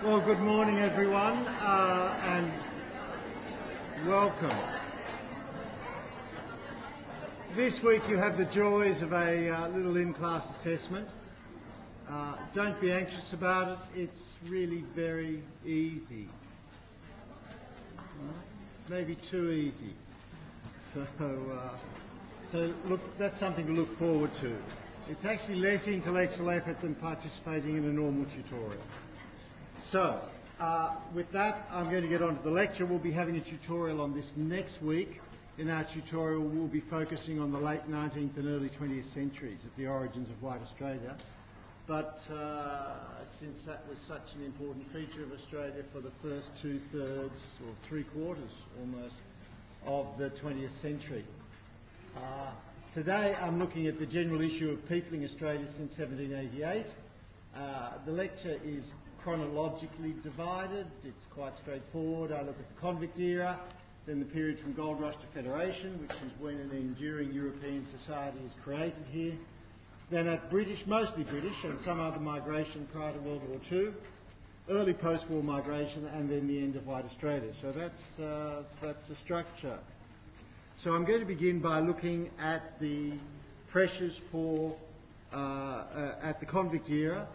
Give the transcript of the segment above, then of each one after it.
Well, good morning, everyone, and welcome. This week you have the joys of a little in-class assessment. Don't be anxious about it. It's really very easy. Maybe too easy. So look, that's something to look forward to. It's actually less intellectual effort than participating in a normal tutorial. So, with that, I'm going to get on to the lecture. We'll be having a tutorial on this next week. In our tutorial, we'll be focusing on the late 19th and early 20th centuries at the origins of white Australia. But since that was such an important feature of Australia for the first 2/3 or 3/4 almost of the 20th century. Today I'm looking at the general issue of peopling Australia since 1788. The lecture is chronologically divided. It's quite straightforward. I look at the convict era, then the period from gold rush to federation, which is when an enduring European society is created here. Then at British, mostly British, and some other migration prior to World War II, early post-war migration, and then the end of white Australia. So that's the structure. So I'm going to begin by looking at the pressures for at the convict era,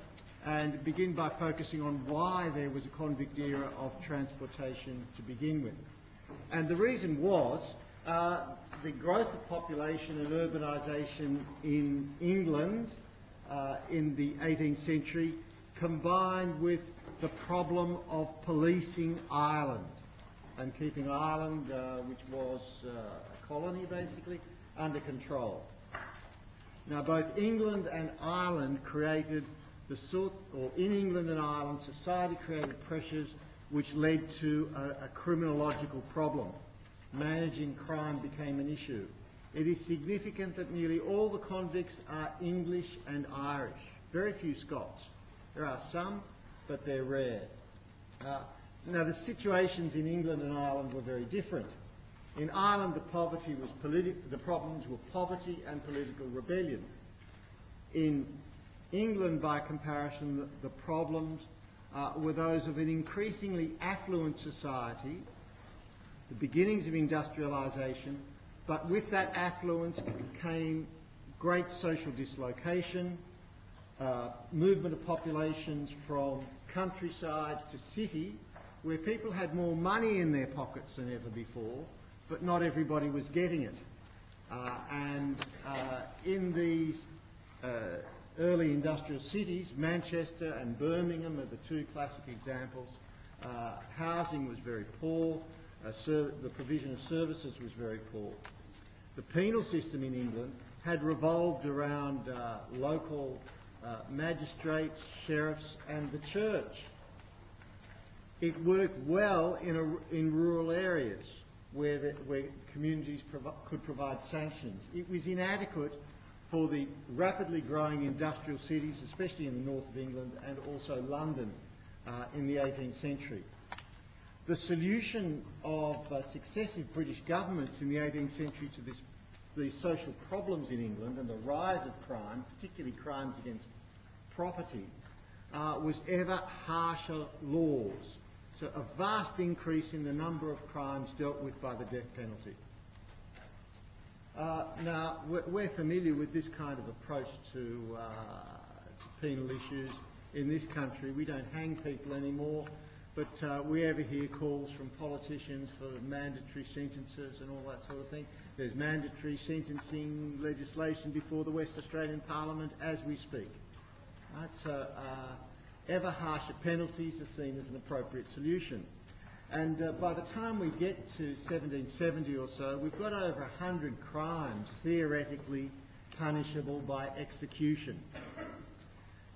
and begin by focusing on why there was a convict era of transportation to begin with. And the reason was the growth of population and urbanisation in England in the 18th century, combined with the problem of policing Ireland and keeping Ireland, which was a colony basically, under control. Now both England and Ireland created in England and Ireland, society created pressures which led to a criminological problem. Managing crime became an issue. It is significant that nearly all the convicts are English and Irish. Very few Scots. There are some, but they're rare. Now the situations in England and Ireland were very different. In Ireland, the problems were poverty and political rebellion. In England, by comparison, the problems were those of an increasingly affluent society, the beginnings of industrialisation, but with that affluence came great social dislocation, movement of populations from countryside to city, where people had more money in their pockets than ever before, but not everybody was getting it. In these early industrial cities, Manchester and Birmingham are the two classic examples. Housing was very poor, the provision of services was very poor. The penal system in England had revolved around local magistrates, sheriffs and the church. It worked well in rural areas where communities could provide sanctions. It was inadequate for the rapidly growing industrial cities, especially in the north of England and also London in the 18th century. The solution of successive British governments in the 18th century to these social problems in England and the rise of crime, particularly crimes against property, was ever harsher laws. So a vast increase in the number of crimes dealt with by the death penalty. Now, we're familiar with this kind of approach to penal issues in this country. We don't hang people anymore, but we ever hear calls from politicians for mandatory sentences and all that sort of thing. There's mandatory sentencing legislation before the West Australian Parliament as we speak. Right? So ever harsher penalties are seen as an appropriate solution. And by the time we get to 1770 or so, we've got over 100 crimes theoretically punishable by execution.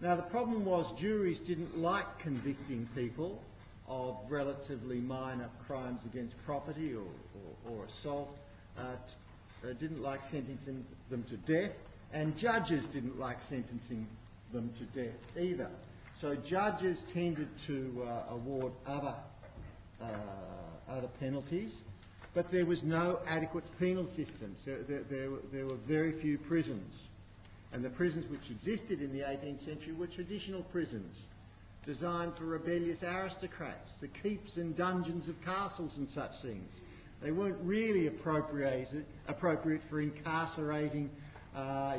Now the problem was juries didn't like convicting people of relatively minor crimes against property or assault, didn't like sentencing them to death, and judges didn't like sentencing them to death either. So judges tended to award other penalties, but there was no adequate penal system. So there were very few prisons. And the prisons which existed in the 18th century were traditional prisons. designed for rebellious aristocrats, the keeps and dungeons of castles and such things. They weren't really appropriate for incarcerating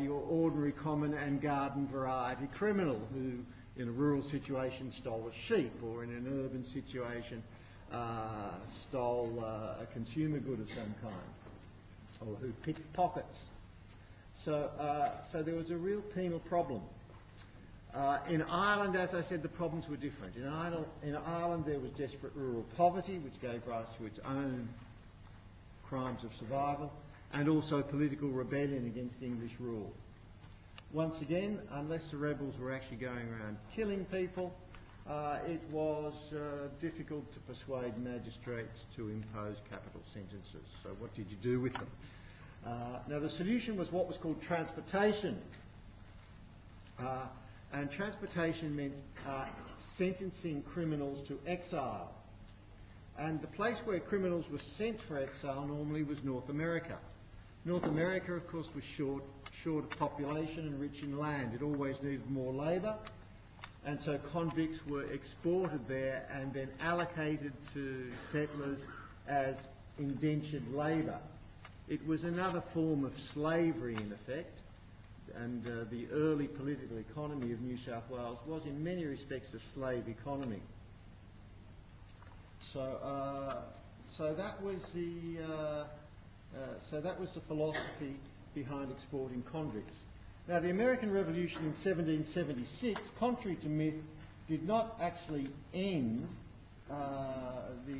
your ordinary common and garden variety criminal who, in a rural situation, stole a sheep, or in an urban situation, stole a consumer good of some kind, or who picked pockets. So there was a real penal problem. In Ireland, as I said, the problems were different. In Ireland there was desperate rural poverty, which gave rise to its own crimes of survival, and also political rebellion against English rule. Once again, unless the rebels were actually going around killing people, it was difficult to persuade magistrates to impose capital sentences. So what did you do with them? Now the solution was what was called transportation. And transportation meant sentencing criminals to exile. And the place where criminals were sent for exile normally was North America. North America, of course, was short of population and rich in land. It always needed more labour. And so convicts were exported there and then allocated to settlers as indentured labour. It was another form of slavery, in effect. And the early political economy of New South Wales was in many respects a slave economy. So that was the philosophy behind exporting convicts. Now the American Revolution in 1776, contrary to myth, did not actually end the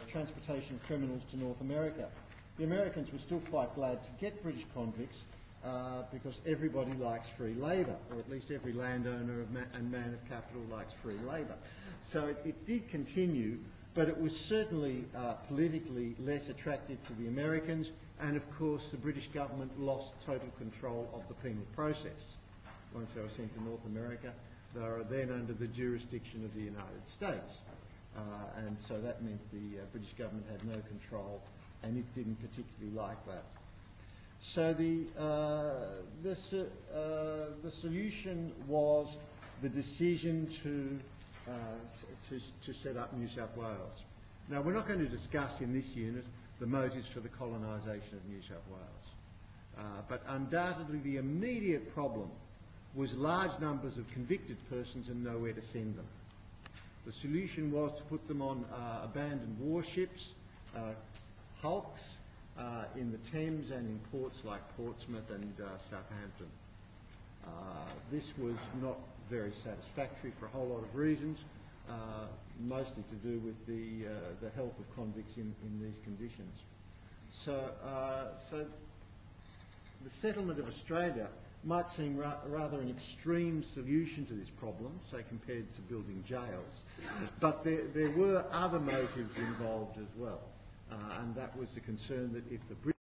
transportation of criminals to North America. The Americans were still quite glad to get British convicts because everybody likes free labour, or at least every landowner and man of capital likes free labour. So it did continue, but it was certainly politically less attractive to the Americans, and of course the British government lost total control of the penal process. Once they were sent to North America, they were then under the jurisdiction of the United States. And so that meant the British government had no control, and it didn't particularly like that. So the solution was the decision to set up New South Wales. Now we're not going to discuss in this unit the motives for the colonisation of New South Wales, but undoubtedly the immediate problem was large numbers of convicted persons and nowhere to send them. The solution was to put them on abandoned warships, hulks, in the Thames and in ports like Portsmouth and Southampton. This was not very satisfactory for a whole lot of reasons, mostly to do with the health of convicts in these conditions. So the settlement of Australia might seem rather an extreme solution to this problem, say compared to building jails, but there were other motives involved as well, and that was the concern that if the British